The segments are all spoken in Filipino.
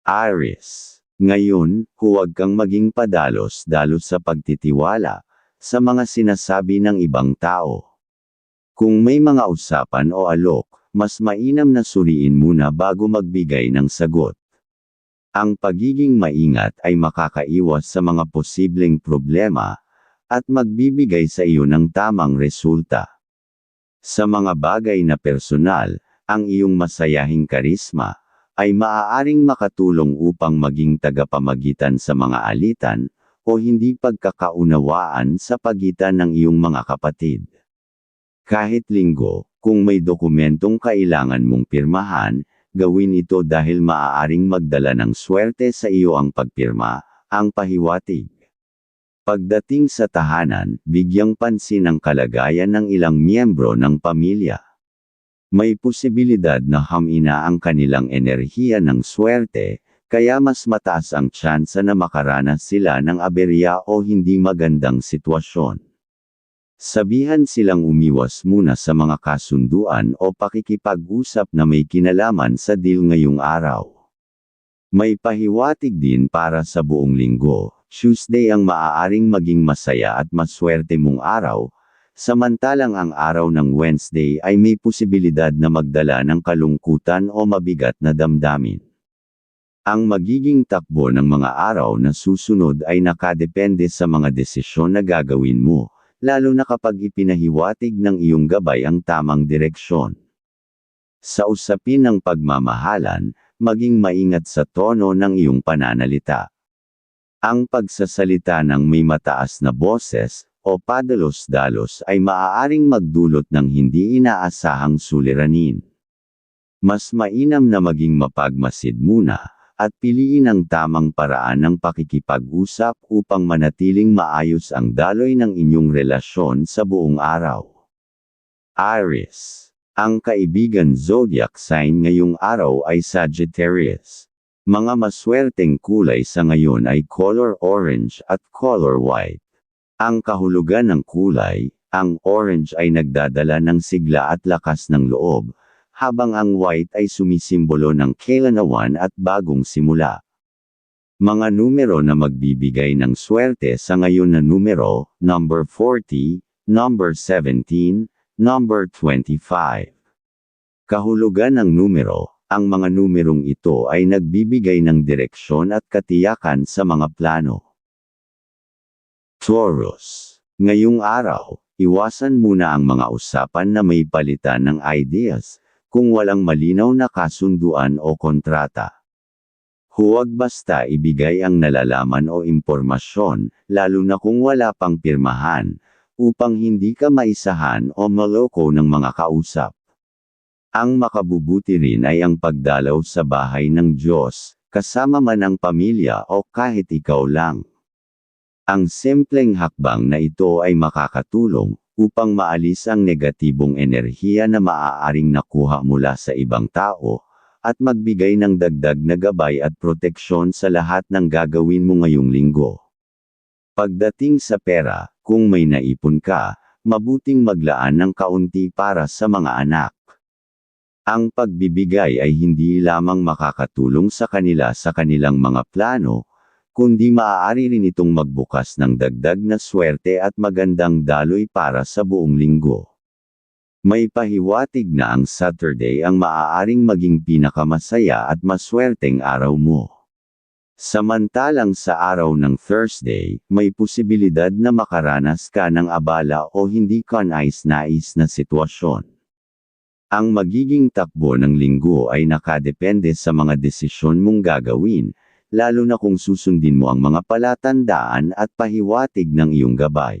Aries. Ngayon, huwag kang maging padalos-dalos sa pagtitiwala sa mga sinasabi ng ibang tao. Kung may mga usapan o alok, mas mainam na suriin muna bago magbigay ng sagot. Ang pagiging maingat ay makakaiwas sa mga posibleng problema at magbibigay sa iyo ng tamang resulta. Sa mga bagay na personal, ang iyong masayahing karisma ay maaaring makatulong upang maging tagapamagitan sa mga alitan o hindi pagkakaunawaan sa pagitan ng iyong mga kapatid. Kahit linggo, kung may dokumentong kailangan mong pirmahan, gawin ito dahil maaaring magdala ng swerte sa iyo ang pagpirma, ang pahiwatig. Pagdating sa tahanan, bigyang pansin ang kalagayan ng ilang miyembro ng pamilya. May posibilidad na hamina ang kanilang enerhiya ng swerte, kaya mas mataas ang tsansa na makaranas sila ng aberya o hindi magandang sitwasyon. Sabihan silang umiwas muna sa mga kasunduan o pakikipag-usap na may kinalaman sa deal ngayong araw. May pahiwatig din para sa buong linggo. Tuesday ang maaaring maging masaya at maswerte mong araw, samantalang ang araw ng Wednesday ay may posibilidad na magdala ng kalungkutan o mabigat na damdamin. Ang magiging takbo ng mga araw na susunod ay nakadepende sa mga desisyon na gagawin mo, lalo na kapag ipinahiwatig ng iyong gabay ang tamang direksyon. Sa usapin ng pagmamahalan, maging maingat sa tono ng iyong pananalita. Ang pagsasalita ng may mataas na boses o padalos-dalos ay maaaring magdulot ng hindi inaasahang suliranin. Mas mainam na maging mapagmasid muna, at piliin ang tamang paraan ng pakikipag-usap upang manatiling maayos ang daloy ng inyong relasyon sa buong araw. Aries. Ang kaibigan zodiac sign ngayong araw ay Sagittarius. Mga maswerteng kulay sa ngayon ay color orange at color white. Ang kahulugan ng kulay, ang orange ay nagdadala ng sigla at lakas ng loob, habang ang white ay sumisimbolo ng kailanawan at bagong simula. Mga numero na magbibigay ng swerte sa ngayon na numero, number 40, number 17, number 25. Kahulugan ng numero, ang mga numerong ito ay nagbibigay ng direksyon at katiyakan sa mga plano. Taurus. Ngayong araw, iwasan muna ang mga usapan na may palitan ng ideas, kung walang malinaw na kasunduan o kontrata. Huwag basta ibigay ang nalalaman o impormasyon, lalo na kung wala pang pirmahan, upang hindi ka maisahan o maloko ng mga kausap. Ang makabubuti rin ay ang pagdalaw sa bahay ng Diyos, kasama man ang pamilya o kahit ikaw lang. Ang simpleng hakbang na ito ay makakatulong upang maalis ang negatibong enerhiya na maaaring nakuha mula sa ibang tao, at magbigay ng dagdag na gabay at proteksyon sa lahat ng gagawin mo ngayong linggo. Pagdating sa pera, kung may naipon ka, mabuting maglaan ng kaunti para sa mga anak. Ang pagbibigay ay hindi lamang makakatulong sa kanila sa kanilang mga plano, kundi maaari rin itong magbukas ng dagdag na swerte at magandang daloy para sa buong linggo. May pahiwatig na ang Saturday ang maaaring maging pinakamasaya at maswerteng araw mo. Samantalang sa araw ng Thursday, may posibilidad na makaranas ka ng abala o hindi ka nais-nais na sitwasyon. Ang magiging takbo ng linggo ay nakadepende sa mga desisyon mong gagawin, lalo na kung susundin mo ang mga palatandaan at pahiwatig ng iyong gabay.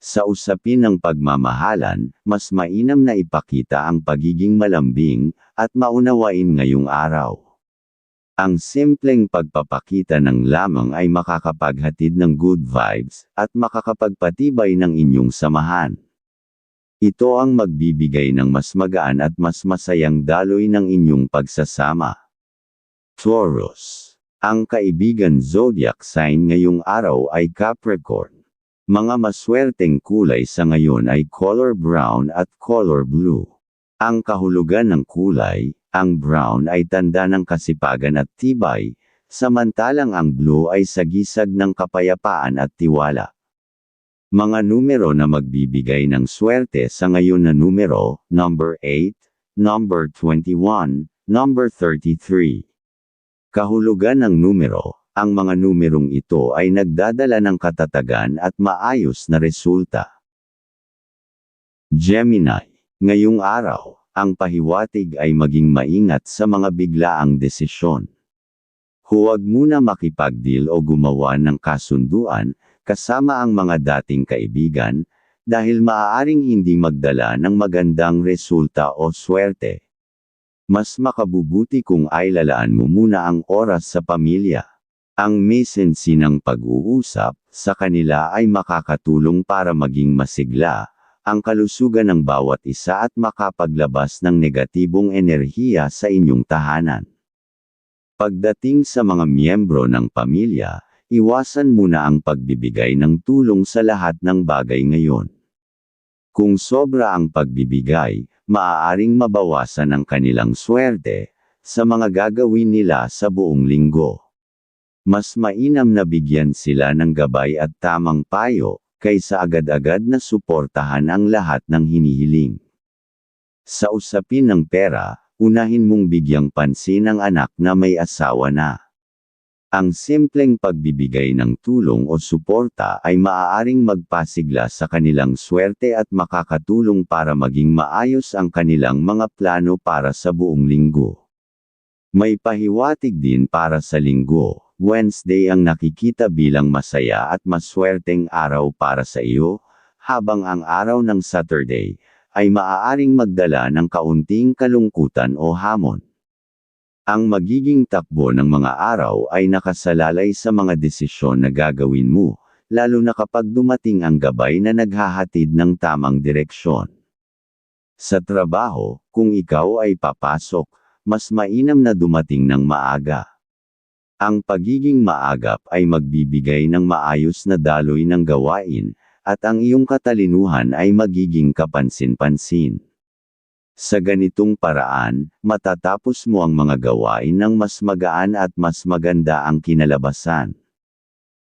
Sa usapin ng pagmamahalan, mas mainam na ipakita ang pagiging malambing at maunawain ngayong araw. Ang simpleng pagpapakita ng lamang ay makakapaghatid ng good vibes at makakapagpatibay ng inyong samahan. Ito ang magbibigay ng mas magaan at mas masayang daloy ng inyong pagsasama. Taurus. Ang kaibigan zodiac sign ngayong araw ay Capricorn. Mga maswerteng kulay sa ngayon ay color brown at color blue. Ang kahulugan ng kulay, ang brown ay tanda ng kasipagan at tibay, samantalang ang blue ay sagisag ng kapayapaan at tiwala. Mga numero na magbibigay ng swerte sa ngayon na numero, number 8, number 21, number 33. Kahulugan ng numero, ang mga numerong ito ay nagdadala ng katatagan at maayos na resulta. Gemini, ngayong araw, ang pahiwatig ay maging maingat sa mga biglaang desisyon. Huwag muna makipagdeal o gumawa ng kasunduan, kasama ang mga dating kaibigan, dahil maaaring hindi magdala ng magandang resulta o swerte. Mas makabubuti kung ay lalaan mo muna ang oras sa pamilya. Ang mesensi ng pag-uusap sa kanila ay makakatulong para maging masigla ang kalusugan ng bawat isa at makapaglabas ng negatibong enerhiya sa inyong tahanan. Pagdating sa mga miyembro ng pamilya, iwasan muna ang pagbibigay ng tulong sa lahat ng bagay ngayon. Kung sobra ang pagbibigay, maaaring mabawasan ang kanilang swerte sa mga gagawin nila sa buong linggo. Mas mainam na bigyan sila ng gabay at tamang payo, kaysa agad-agad na suportahan ang lahat ng hinihiling. Sa usapin ng pera, unahin mong bigyang pansin ang anak na may asawa na. Ang simpleng pagbibigay ng tulong o suporta ay maaaring magpasigla sa kanilang swerte at makakatulong para maging maayos ang kanilang mga plano para sa buong linggo. May pahiwatig din para sa linggo. Wednesday ang nakikita bilang masaya at maswerteng araw para sa iyo, habang ang araw ng Saturday ay maaaring magdala ng kaunting kalungkutan o hamon. Ang magiging takbo ng mga araw ay nakasalalay sa mga desisyon na gagawin mo, lalo na kapag dumating ang gabay na naghahatid ng tamang direksyon. Sa trabaho, kung ikaw ay papasok, mas mainam na dumating ng maaga. Ang pagiging maagap ay magbibigay ng maayos na daloy ng gawain, at ang iyong katalinuhan ay magiging kapansin-pansin. Sa ganitong paraan, matatapos mo ang mga gawain ng mas magaan at mas maganda ang kinalabasan.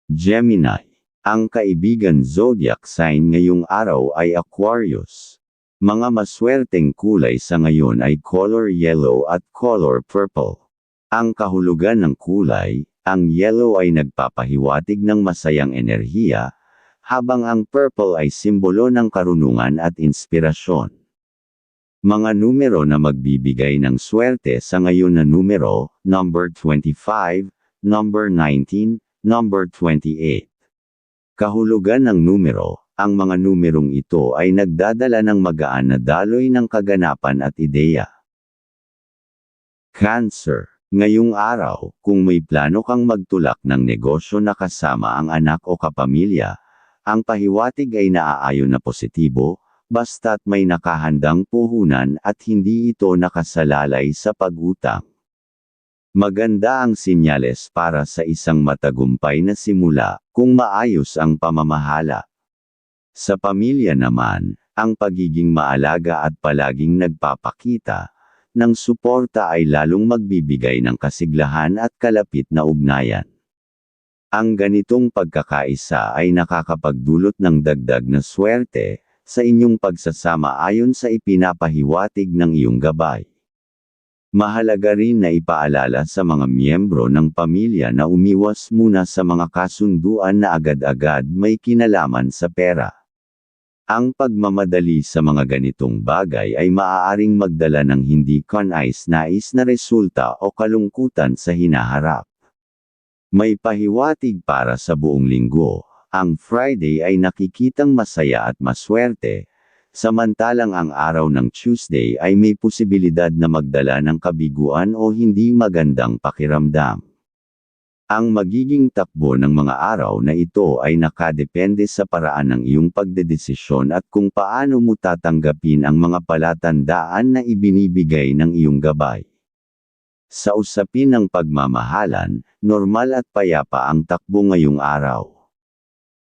Gemini, ang kaibigan zodiac sign ngayong araw ay Aquarius. Mga maswerteng kulay sa ngayon ay color yellow at color purple. Ang kahulugan ng kulay, ang yellow ay nagpapahiwatig ng masayang enerhiya, habang ang purple ay simbolo ng karunungan at inspirasyon. Mga numero na magbibigay ng swerte sa ngayon na numero, number 25, number 19, number 28. Kahulugan ng numero, ang mga numerong ito ay nagdadala ng magaan na daloy ng kaganapan at ideya. Cancer, ngayong araw, kung may plano kang magtulak ng negosyo na kasama ang anak o kapamilya, ang pahiwatig ay naaayon na positibo, basta't may nakahandang puhunan at hindi ito nakasalalay sa pag-utang. Maganda ang sinyales para sa isang matagumpay na simula, kung maayos ang pamamahala. Sa pamilya naman, ang pagiging maalaga at palaging nagpapakita ng suporta ay lalong magbibigay ng kasiglahan at kalapit na ugnayan. Ang ganitong pagkakaisa ay nakakapagdulot ng dagdag na swerte sa inyong pagsasama ayon sa ipinapahiwatig ng iyong gabay. Mahalaga rin na ipaalala sa mga miyembro ng pamilya na umiwas muna sa mga kasunduan na agad-agad may kinalaman sa pera. Ang pagmamadali sa mga ganitong bagay ay maaaring magdala ng hindi kanais-nais na resulta o kalungkutan sa hinaharap. May pahiwatig para sa buong linggo. Ang Friday ay nakikitang masaya at maswerte, samantalang ang araw ng Tuesday ay may posibilidad na magdala ng kabiguan o hindi magandang pakiramdam. Ang magiging takbo ng mga araw na ito ay nakadepende sa paraan ng iyong pagdedesisyon at kung paano mo tatanggapin ang mga palatandaan na ibinibigay ng iyong gabay. Sa usapin ng pagmamahalan, normal at payapa ang takbo ngayong araw.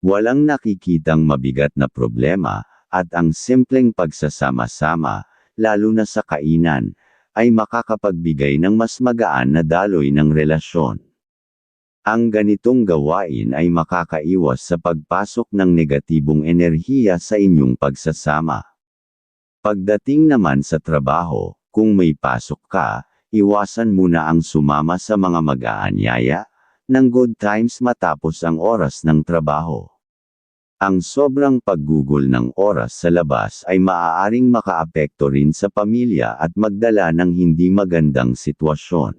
Walang nakikitang mabigat na problema, at ang simpleng pagsasama-sama, lalo na sa kainan, ay makakapagbigay ng mas magaan na daloy ng relasyon. Ang ganitong gawain ay makakaiwas sa pagpasok ng negatibong enerhiya sa inyong pagsasama. Pagdating naman sa trabaho, kung may pasok ka, iwasan muna ang sumama sa mga mag-aanyaya ng good times matapos ang oras ng trabaho. Ang sobrang paggugol ng oras sa labas ay maaaring makaapekto rin sa pamilya at magdala ng hindi magandang sitwasyon.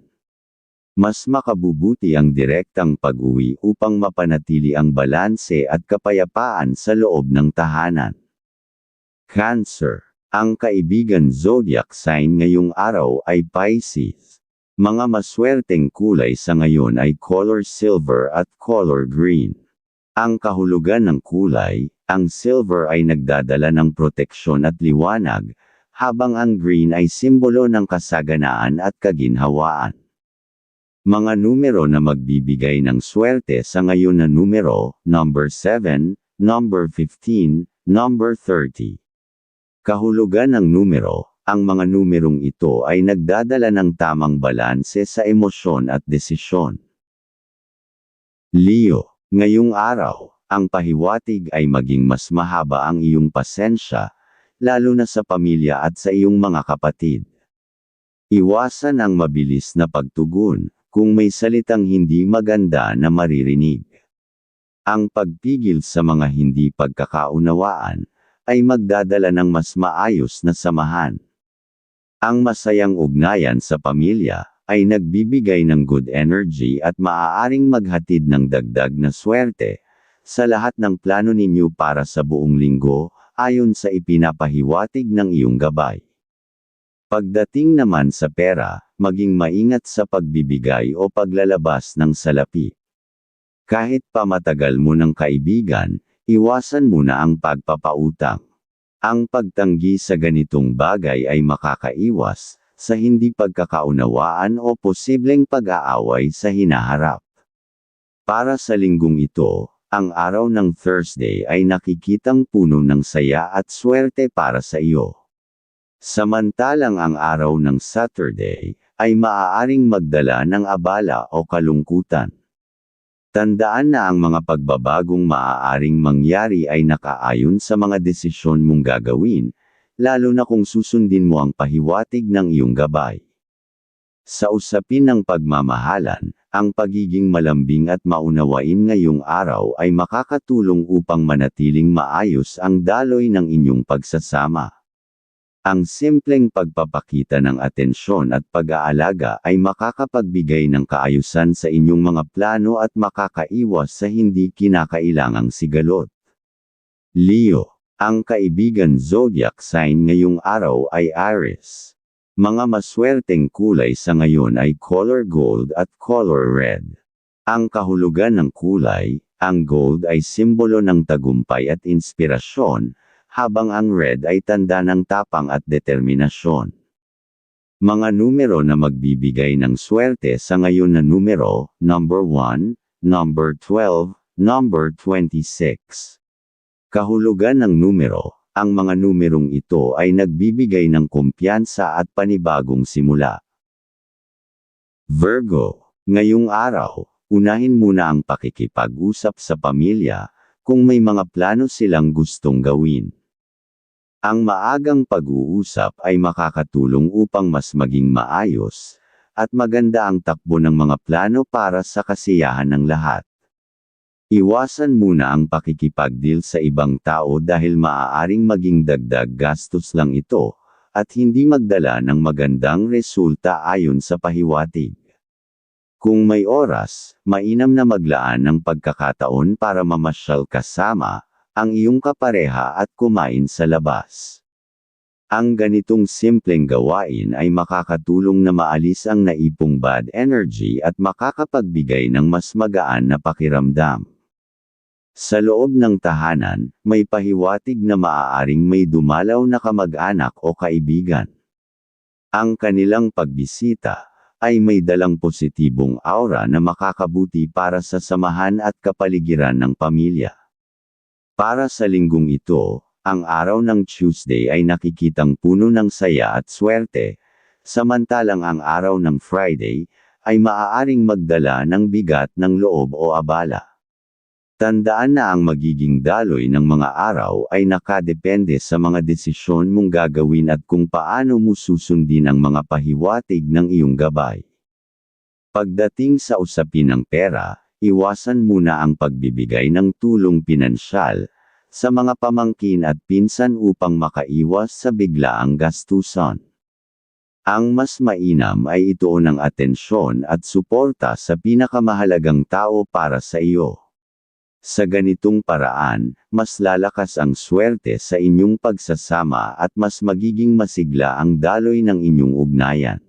Mas makabubuti ang direktang pag-uwi upang mapanatili ang balanse at kapayapaan sa loob ng tahanan. Cancer. Ang kaibigan zodiac sign ngayong araw ay Pisces. Mga maswerteng kulay sa ngayon ay color silver at color green. Ang kahulugan ng kulay, ang silver ay nagdadala ng proteksyon at liwanag, habang ang green ay simbolo ng kasaganaan at kaginhawaan. Mga numero na magbibigay ng swerte sa ngayon na numero, number 7, number 15, number 30. Kahulugan ng numero, ang mga numerong ito ay nagdadala ng tamang balanse sa emosyon at desisyon. Leo, ngayong araw, ang pahiwatig ay maging mas mahaba ang iyong pasensya, lalo na sa pamilya at sa iyong mga kapatid. Iwasan ang mabilis na pagtugon, kung may salitang hindi maganda na maririnig. Ang pagpigil sa mga hindi pagkakaunawaan, ay magdadala ng mas maayos na samahan. Ang masayang ugnayan sa pamilya, ay nagbibigay ng good energy at maaaring maghatid ng dagdag na swerte, sa lahat ng plano ninyo para sa buong linggo, ayon sa ipinapahiwatig ng iyong gabay. Pagdating naman sa pera, maging maingat sa pagbibigay o paglalabas ng salapi. Kahit pa matagal mo ng kaibigan, iwasan muna ang pagpapautang. Ang pagtanggi sa ganitong bagay ay makakaiwas sa hindi pagkakaunawaan o posibleng pag-aaway sa hinaharap. Para sa linggong ito, ang araw ng Thursday ay nakikitang puno ng saya at swerte para sa iyo. Samantalang ang araw ng Saturday ay maaaring magdala ng abala o kalungkutan. Tandaan na ang mga pagbabagong maaaring mangyari ay nakaayon sa mga desisyon mong gagawin, lalo na kung susundin mo ang pahiwatig ng iyong gabay. Sa usapin ng pagmamahalan, ang pagiging malambing at maunawain ngayong araw ay makakatulong upang manatiling maayos ang daloy ng inyong pagsasama. Ang simpleng pagpapakita ng atensyon at pag-aalaga ay makakapagbigay ng kaayusan sa inyong mga plano at makakaiwas sa hindi kinakailangang sigalot. Leo, ang kaibigan zodiac sign ngayong araw ay Aries. Mga maswerteng kulay sa ngayon ay color gold at color red. Ang kahulugan ng kulay, ang gold ay simbolo ng tagumpay at inspirasyon, habang ang red ay tanda ng tapang at determinasyon. Mga numero na magbibigay ng swerte sa ngayon na numero, number 1, number 12, number 26. Kahulugan ng numero, ang mga numerong ito ay nagbibigay ng kumpiyansa at panibagong simula. Virgo, ngayong araw, unahin muna ang pakikipag-usap sa pamilya, kung may mga plano silang gustong gawin. Ang maagang pag-uusap ay makakatulong upang mas maging maayos, at maganda ang takbo ng mga plano para sa kasiyahan ng lahat. Iwasan muna ang pakikipagdeal sa ibang tao dahil maaaring maging dagdag gastos lang ito, at hindi magdala ng magandang resulta ayon sa pahiwatig. Kung may oras, mainam na maglaan ng pagkakataon para mamasyal kasama ang iyong kapareha at kumain sa labas. Ang ganitong simpleng gawain ay makakatulong na maalis ang naipong bad energy at makakapagbigay ng mas magaan na pakiramdam. Sa loob ng tahanan, may pahiwatig na maaaring may dumalaw na kamag-anak o kaibigan. Ang kanilang pagbisita ay may dalang positibong aura na makakabuti para sa samahan at kapaligiran ng pamilya. Para sa linggong ito, ang araw ng Tuesday ay nakikitang puno ng saya at swerte, samantalang ang araw ng Friday ay maaaring magdala ng bigat ng loob o abala. Tandaan na ang magiging daloy ng mga araw ay nakadepende sa mga desisyon mong gagawin at kung paano mo susundin ang mga pahiwatig ng iyong gabay. Pagdating sa usapin ng pera, iwasan muna ang pagbibigay ng tulong pinansyal sa mga pamangkin at pinsan upang makaiwas sa biglaang gastusan. Ang mas mainam ay ituon ang atensyon at suporta sa pinakamahalagang tao para sa iyo. Sa ganitong paraan, mas lalakas ang swerte sa inyong pagsasama at mas magiging masigla ang daloy ng inyong ugnayan.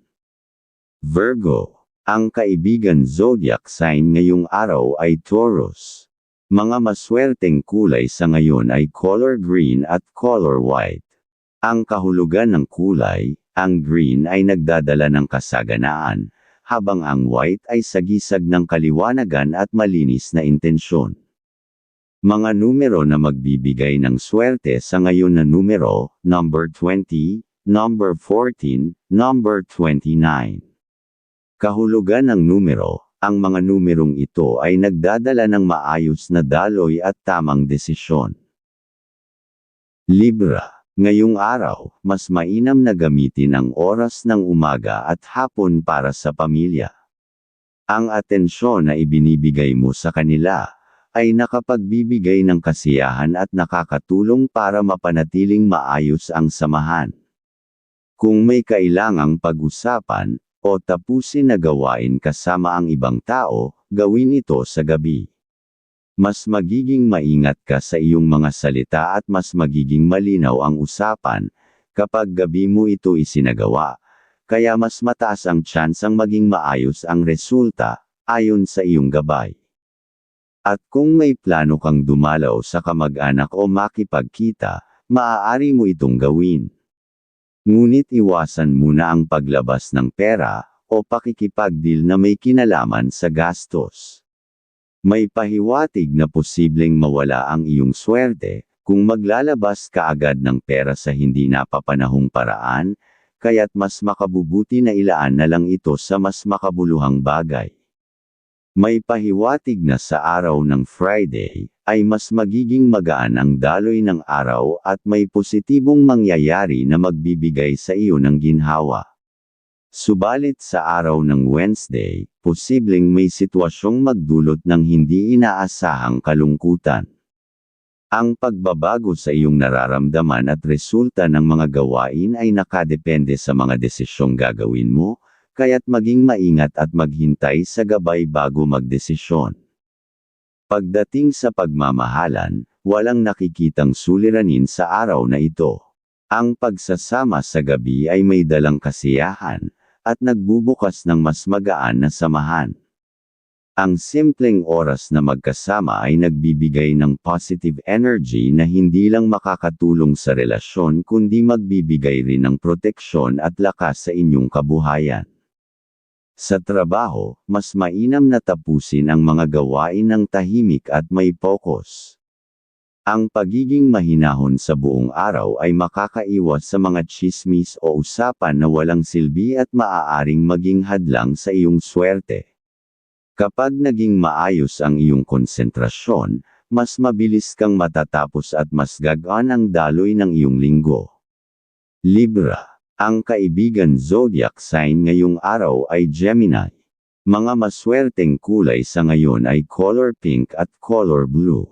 Virgo, ang kaibigan zodiac sign ngayong araw ay Taurus. Mga maswerteng kulay sa ngayon ay color green at color white. Ang kahulugan ng kulay, ang green ay nagdadala ng kasaganaan, habang ang white ay sagisag ng kaliwanagan at malinis na intensyon. Mga numero na magbibigay ng swerte sa ngayon na numero, number 20, number 14, number 29. Kahulugan ng numero, ang mga numerong ito ay nagdadala ng maayos na daloy at tamang desisyon. Libra, ngayong araw, mas mainam na gamitin ang oras ng umaga at hapon para sa pamilya. Ang atensyon na ibinibigay mo sa kanila ay nakapagbibigay ng kasiyahan at nakakatulong para mapanatiling maayos ang samahan. Kung may kailangang pag-usapan o tapusin na gawain kasama ang ibang tao, gawin ito sa gabi. Mas magiging maingat ka sa iyong mga salita at mas magiging malinaw ang usapan kapag gabi mo ito isinagawa, kaya mas mataas ang tsansang maging maayos ang resulta ayon sa iyong gabay. At kung may plano kang dumalaw sa kamag-anak o makipagkita, maaari mo itong gawin. Ngunit iwasan muna ang paglabas ng pera o pakikipagdeal na may kinalaman sa gastos. May pahiwatig na posibleng mawala ang iyong swerte kung maglalabas ka agad ng pera sa hindi napapanahong paraan, kaya't mas makabubuti na ilaan na lang ito sa mas makabuluhang bagay. May pahiwatig na sa araw ng Friday, ay mas magiging magaan ang daloy ng araw at may positibong mangyayari na magbibigay sa iyo ng ginhawa. Subalit sa araw ng Wednesday, posibleng may sitwasyong magdulot ng hindi inaasahang kalungkutan. Ang pagbabago sa iyong nararamdaman at resulta ng mga gawain ay nakadepende sa mga desisyong gagawin mo, kaya't maging maingat at maghintay sa gabay bago magdesisyon. Pagdating sa pagmamahalan, walang nakikitang suliranin sa araw na ito. Ang pagsasama sa gabi ay may dalang kasiyahan, at nagbubukas ng mas magaan na samahan. Ang simpleng oras na magkasama ay nagbibigay ng positive energy na hindi lang makakatulong sa relasyon kundi magbibigay rin ng proteksyon at lakas sa inyong kabuhayan. Sa trabaho, mas mainam na tapusin ang mga gawain ng tahimik at may focus. Ang pagiging mahinahon sa buong araw ay makakaiwas sa mga tsismis o usapan na walang silbi at maaaring maging hadlang sa iyong swerte. Kapag naging maayos ang iyong konsentrasyon, mas mabilis kang matatapos at mas gagaan ang daloy ng iyong linggo. Libra, ang kaibigan zodiac sign ngayong araw ay Gemini. Mga maswerteng kulay sa ngayon ay color pink at color blue.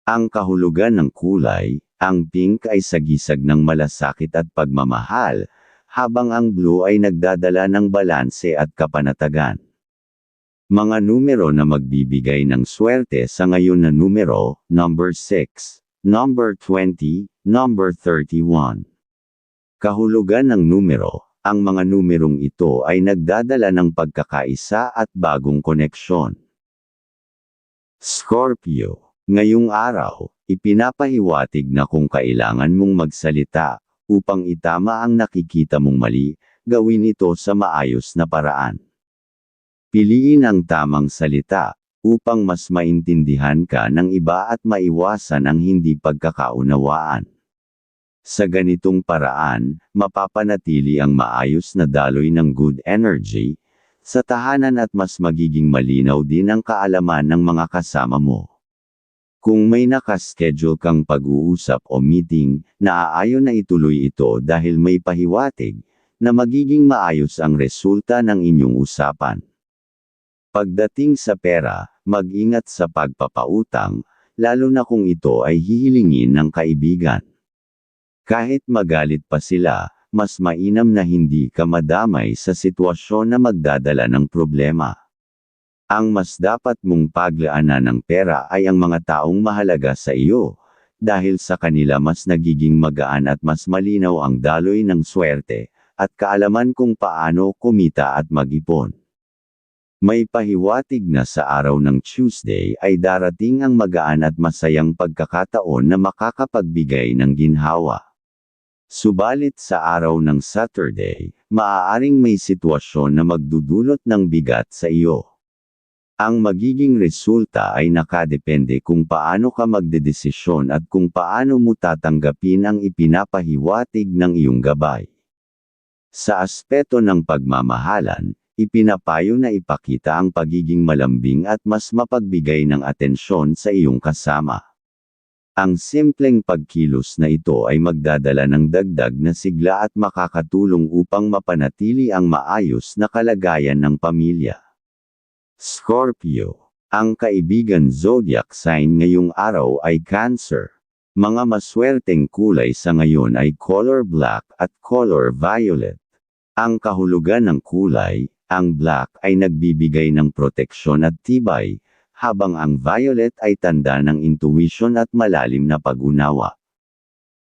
Ang kahulugan ng kulay, ang pink ay sagisag ng malasakit at pagmamahal, habang ang blue ay nagdadala ng balanse at kapanatagan. Mga numero na magbibigay ng swerte sa ngayon na numero, number 6, number 20, number 31. Kahulugan ng numero, ang mga numerong ito ay nagdadala ng pagkakaisa at bagong koneksyon. Scorpio, ngayong araw, ipinapahiwatig na kung kailangan mong magsalita, upang itama ang nakikita mong mali, gawin ito sa maayos na paraan. Piliin ang tamang salita, upang mas maintindihan ka ng iba at maiwasan ang hindi pagkakaunawaan. Sa ganitong paraan, mapapanatili ang maayos na daloy ng good energy sa tahanan at mas magiging malinaw din ang kaalaman ng mga kasama mo. Kung may nakaschedule kang pag-uusap o meeting, naaayon na ituloy ito dahil may pahiwatig na magiging maayos ang resulta ng inyong usapan. Pagdating sa pera, mag-ingat sa pagpapautang, lalo na kung ito ay hihilingin ng kaibigan. Kahit magalit pa sila, mas mainam na hindi ka madamay sa sitwasyon na magdadala ng problema. Ang mas dapat mong paglaanan ng pera ay ang mga taong mahalaga sa iyo, dahil sa kanila mas nagiging magaan at mas malinaw ang daloy ng swerte, at kaalaman kung paano kumita at mag-ipon. May pahiwatig na sa araw ng Tuesday ay darating ang magaan at masayang pagkakataon na makakapagbigay ng ginhawa. Subalit sa araw ng Saturday, maaaring may sitwasyon na magdudulot ng bigat sa iyo. Ang magiging resulta ay nakadepende kung paano ka magdedesisyon at kung paano mo tatanggapin ang ipinapahiwatig ng iyong gabay. Sa aspeto ng pagmamahalan, ipinapayo na ipakita ang pagiging malambing at mas mapagbigay ng atensyon sa iyong kasama. Ang simpleng pagkilos na ito ay magdadala ng dagdag na sigla at makakatulong upang mapanatili ang maayos na kalagayan ng pamilya. Scorpio. Ang kaibigan zodiac sign ngayong araw ay Cancer. Mga maswerteng kulay sa ngayon ay color black at color violet. Ang kahulugan ng kulay, ang black ay nagbibigay ng proteksyon at tibay, habang ang violet ay tanda ng intuition at malalim na pag-unawa.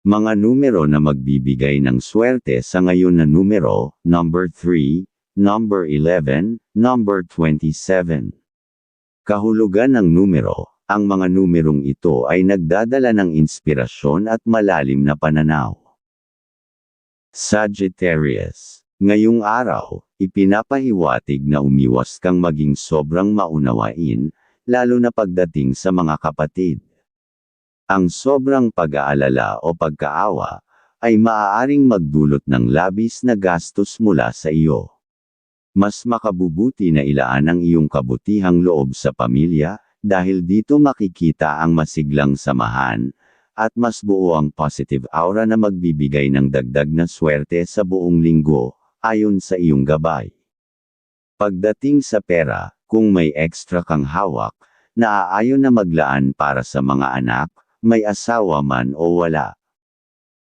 Mga numero na magbibigay ng swerte sa ngayon na numero, number 3, number 11, number 27. Kahulugan ng numero, ang mga numerong ito ay nagdadala ng inspirasyon at malalim na pananaw. Sagittarius. Ngayong araw, ipinapahiwatig na umiwas kang maging sobrang maunawain, lalo na pagdating sa mga kapatid. Ang sobrang pag-aalala o pagkaawa, ay maaaring magdulot ng labis na gastos mula sa iyo. Mas makabubuti na ilaan ang iyong kabutihang loob sa pamilya, dahil dito makikita ang masiglang samahan, at mas buo ang positive aura na magbibigay ng dagdag na swerte sa buong linggo, ayon sa iyong gabay. Pagdating sa pera, kung may extra kang hawak, naaayon na maglaan para sa mga anak, may asawa man o wala.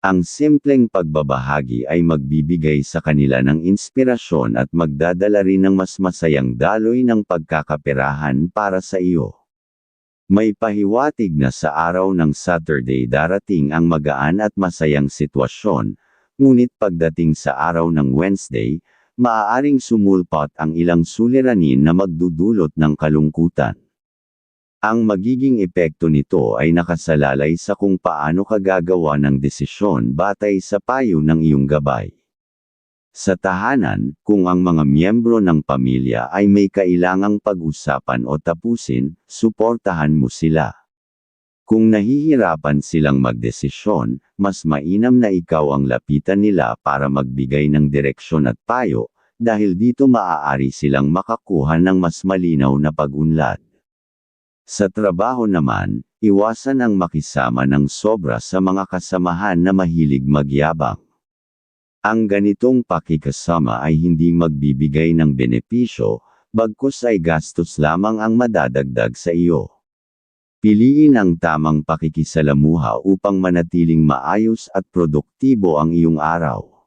Ang simpleng pagbabahagi ay magbibigay sa kanila ng inspirasyon at magdadala rin ng mas masayang daloy ng pagkakaperahan para sa iyo. May pahiwatig na sa araw ng Saturday darating ang magaan at masayang sitwasyon, ngunit pagdating sa araw ng Wednesday, maaaring sumulpot ang ilang suliranin na magdudulot ng kalungkutan. Ang magiging epekto nito ay nakasalalay sa kung paano ka gagawa ng desisyon batay sa payo ng iyong gabay. Sa tahanan, kung ang mga miyembro ng pamilya ay may kailangang pag-usapan o tapusin, suportahan mo sila. Kung nahihirapan silang magdesisyon, mas mainam na ikaw ang lapitan nila para magbigay ng direksyon at payo, dahil dito maaari silang makakuha ng mas malinaw na pag-unlad. Sa trabaho naman, iwasan ang makisama ng sobra sa mga kasamahan na mahilig magyabang. Ang ganitong pakikasama ay hindi magbibigay ng benepisyo, bagkus ay gastos lamang ang madadagdag sa iyo. Piliin ang tamang pakikisalamuha upang manatiling maayos at produktibo ang iyong araw.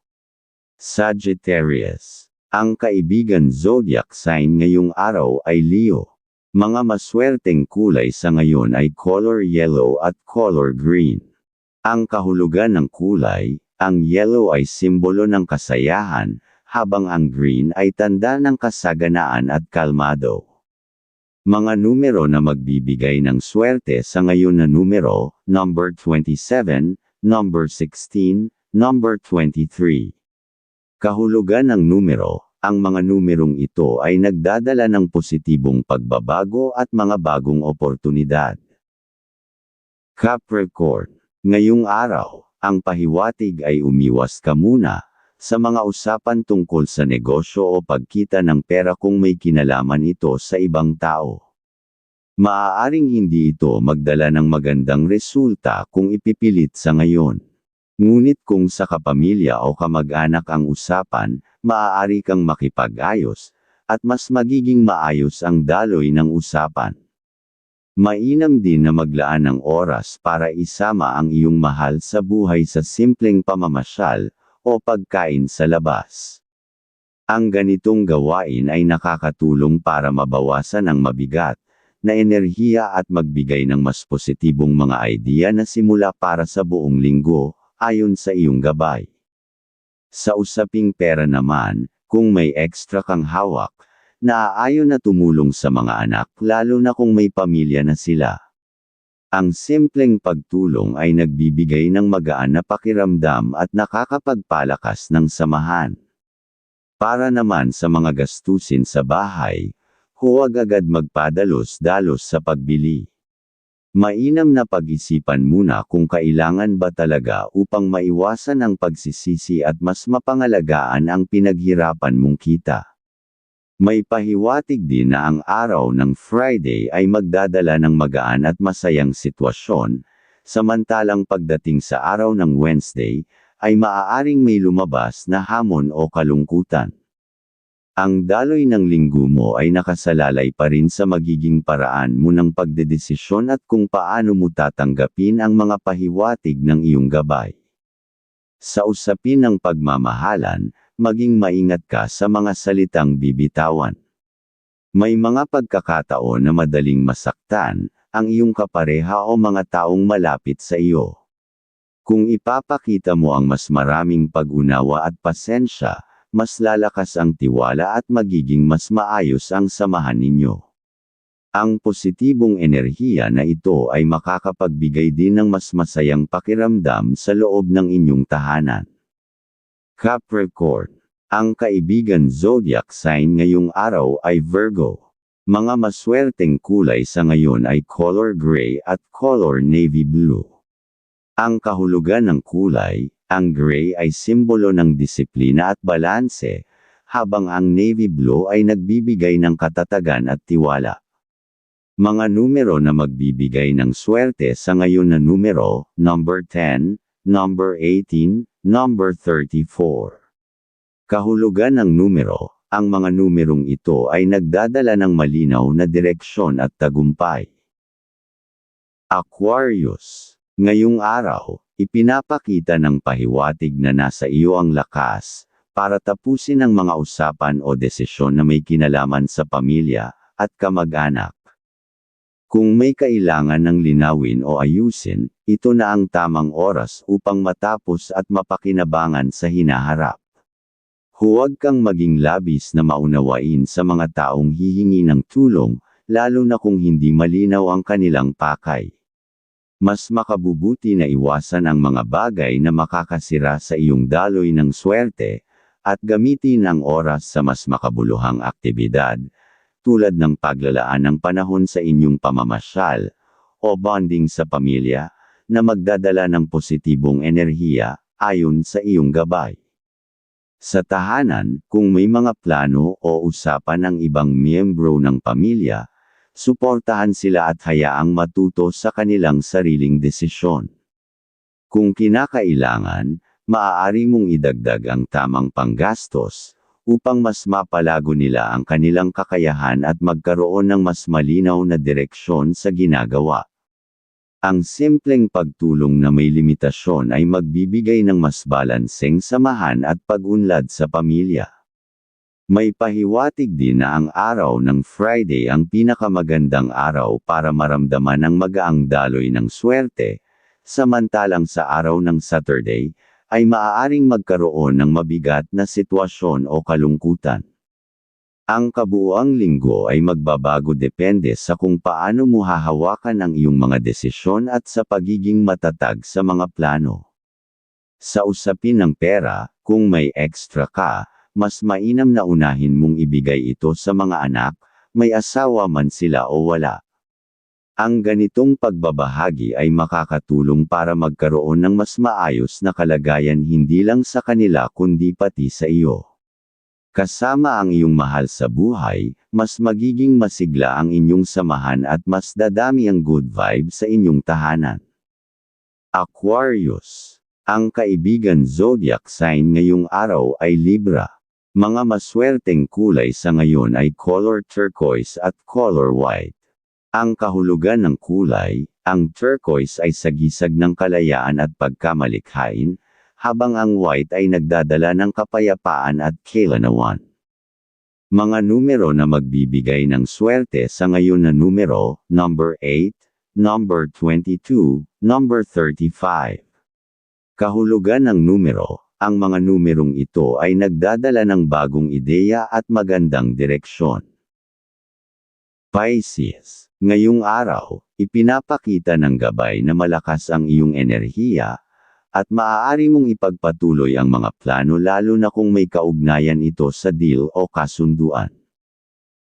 Sagittarius. Ang kaibigan zodiac sign ngayong araw ay Leo. Mga maswerteng kulay sa ngayon ay color yellow at color green. Ang kahulugan ng kulay, ang yellow ay simbolo ng kasayahan, habang ang green ay tanda ng kasaganaan at kalmado. Mga numero na magbibigay ng swerte sa ngayon na numero, number 27, number 16, number 23. Kahulugan ng numero, Ang mga numerong ito ay nagdadala ng positibong pagbabago at mga bagong oportunidad. Capricorn. Ngayong araw, ang pahiwatig ay umiwas ka muna sa mga usapan tungkol sa negosyo o pagkita ng pera kung may kinalaman ito sa ibang tao. Maaaring hindi ito magdala ng magandang resulta kung ipipilit sa ngayon. Ngunit kung sa kapamilya o kamag-anak ang usapan, maaari kang makipag-ayos, at mas magiging maayos ang daloy ng usapan. Mainam din na maglaan ng oras para isama ang iyong mahal sa buhay sa simpleng pamamasyal, o pagkain sa labas. Ang ganitong gawain ay nakakatulong para mabawasan ang mabigat na enerhiya at magbigay ng mas positibong mga idea na simula para sa buong linggo, ayon sa iyong gabay. Sa usaping pera naman, kung may extra kang hawak, naaayon na tumulong sa mga anak lalo na kung may pamilya na sila. Ang simpleng pagtulong ay nagbibigay ng magaan na pakiramdam at nakakapagpalakas ng samahan. Para naman sa mga gastusin sa bahay, huwag agad magpadalos-dalos sa pagbili. Mainam na pag-isipan muna kung kailangan ba talaga upang maiwasan ang pagsisisi at mas mapangalagaan ang pinaghirapan mong kita. May pahiwatig din na ang araw ng Friday ay magdadala ng magaan at masayang sitwasyon, samantalang pagdating sa araw ng Wednesday, ay maaaring may lumabas na hamon o kalungkutan. Ang daloy ng linggo mo ay nakasalalay pa rin sa magiging paraan mo ng pagdedesisyon at kung paano mo tatanggapin ang mga pahiwatig ng iyong gabay. Sa usapin ng pagmamahalan, maging maingat ka sa mga salitang bibitawan. May mga pagkakataon na madaling masaktan ang iyong kapareha o mga taong malapit sa iyo. Kung ipapakita mo ang mas maraming pag-unawa at pasensya, mas lalakas ang tiwala at magiging mas maayos ang samahan ninyo. Ang positibong enerhiya na ito ay makakapagbigay din ng mas masayang pakiramdam sa loob ng inyong tahanan. Capricorn. Ang kaibigan zodiac sign ngayong araw ay Virgo. Mga maswerteng kulay sa ngayon ay color gray at color navy blue. Ang kahulugan ng kulay, ang gray ay simbolo ng disiplina at balanse, habang ang navy blue ay nagbibigay ng katatagan at tiwala. Mga numero na magbibigay ng swerte sa ngayon na numero, number 10, number 18, number 34. Kahulugan ng numero, ang mga numerong ito ay nagdadala ng malinaw na direksyon at tagumpay. Aquarius. Ngayong araw, ipinapakita ng pahiwatig na nasa iyo ang lakas, para tapusin ang mga usapan o desisyon na may kinalaman sa pamilya, at kamag-anak. Kung may kailangan ng linawin o ayusin, ito na ang tamang oras upang matapos at mapakinabangan sa hinaharap. Huwag kang maging labis na maunawain sa mga taong hihingi ng tulong, lalo na kung hindi malinaw ang kanilang pakay. Mas makabubuti na iwasan ang mga bagay na makakasira sa iyong daloy ng swerte, at gamitin ang oras sa mas makabuluhang aktibidad, tulad ng paglalaan ng panahon sa inyong pamamasyal, o bonding sa pamilya, na magdadala ng positibong enerhiya, ayon sa iyong gabay. Sa tahanan, kung may mga plano o usapan ng ibang miyembro ng pamilya, suportahan sila at hayaang matuto sa kanilang sariling desisyon. Kung kinakailangan, maaari mong idagdag ang tamang panggastos, upang mas mapalago nila ang kanilang kakayahan at magkaroon ng mas malinaw na direksyon sa ginagawa. Ang simpleng pagtulong na may limitasyon ay magbibigay ng mas balanseng samahan at pag-unlad sa pamilya. May pahiwatig din na ang araw ng Friday ang pinakamagandang araw para maramdaman ang magaang daloy ng swerte, samantalang sa araw ng Saturday, ay maaaring magkaroon ng mabigat na sitwasyon o kalungkutan. Ang kabuuang linggo ay magbabago depende sa kung paano mo hahawakan ang iyong mga desisyon at sa pagiging matatag sa mga plano. Sa usapin ng pera, kung may extra ka, mas mainam na unahin mong ibigay ito sa mga anak, may asawa man sila o wala. Ang ganitong pagbabahagi ay makakatulong para magkaroon ng mas maayos na kalagayan hindi lang sa kanila kundi pati sa iyo. Kasama ang iyong mahal sa buhay, mas magiging masigla ang inyong samahan at mas dadami ang good vibe sa inyong tahanan. Aquarius. Ang kaibigan zodiac sign ngayong araw ay Libra. Mga maswerteng kulay sa ngayon ay color turquoise at color white. Ang kahulugan ng kulay, ang turquoise ay sagisag ng kalayaan at pagkamalikhain, habang ang white ay nagdadala ng kapayapaan at kailanawan. Mga numero na magbibigay ng swerte sa ngayon na numero, number 8, number 22, number 35. Kahulugan ng numero, ang mga numerong ito ay nagdadala ng bagong ideya at magandang direksyon. Pisces. Ngayong araw, ipinapakita ng gabay na malakas ang iyong enerhiya, at maaari mong ipagpatuloy ang mga plano lalo na kung may kaugnayan ito sa deal o kasunduan.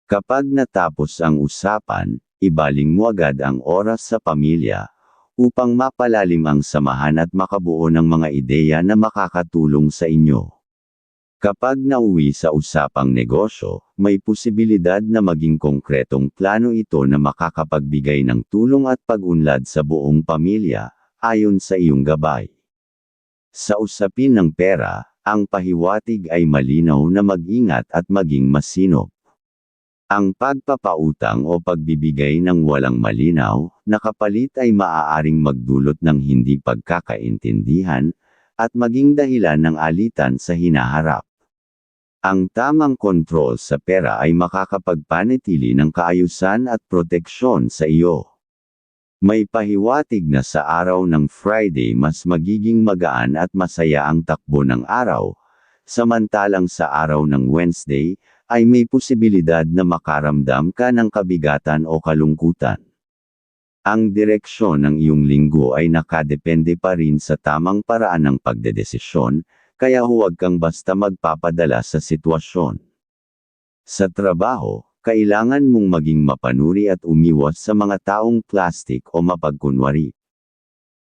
Kapag natapos ang usapan, ibaling mo agad ang oras sa pamilya, upang mapalalim ang samahan at makabuo ng mga ideya na makakatulong sa inyo. Kapag nauwi sa usapang negosyo, may posibilidad na maging konkretong plano ito na makakapagbigay ng tulong at pag-unlad sa buong pamilya, ayon sa iyong gabay. Sa usapin ng pera, ang pahiwatig ay malinaw na mag-ingat at maging masinop. Ang pagpapautang o pagbibigay ng walang malinaw na kapalit ay maaaring magdulot ng hindi pagkakaintindihan, at maging dahilan ng alitan sa hinaharap. Ang tamang kontrol sa pera ay makakapagpanatili ng kaayusan at proteksyon sa iyo. May pahiwatig na sa araw ng Friday mas magiging magaan at masaya ang takbo ng araw, samantalang sa araw ng Wednesday, ay may posibilidad na makaramdam ka ng kabigatan o kalungkutan. Ang direksyon ng iyong linggo ay nakadepende pa rin sa tamang paraan ng pagdedesisyon, kaya huwag kang basta magpapadala sa sitwasyon. Sa trabaho, kailangan mong maging mapanuri at umiwas sa mga taong plastic o mapagkunwari.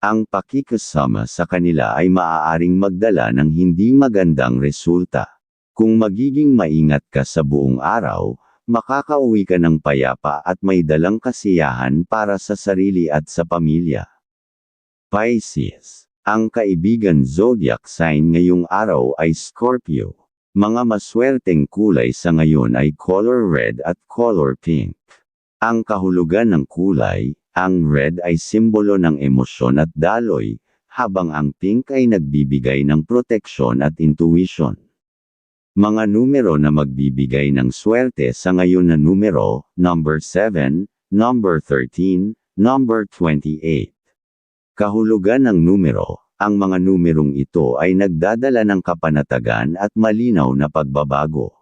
Ang pakikisama sa kanila ay maaaring magdala ng hindi magandang resulta. Kung magiging maingat ka sa buong araw, makakauwi ka ng payapa at may dalang kasiyahan para sa sarili at sa pamilya. Pisces. Ang kaibigan zodiac sign ngayong araw ay Scorpio. Mga maswerteng kulay sa ngayon ay color red at color pink. Ang kahulugan ng kulay, ang red ay simbolo ng emosyon at daloy, habang ang pink ay nagbibigay ng proteksyon at intuition. Mga numero na magbibigay ng swerte sa ngayon na numero, number 7, number 13, number 28. Kahulugan ng numero, ang mga numerong ito ay nagdadala ng kapanatagan at malinaw na pagbabago.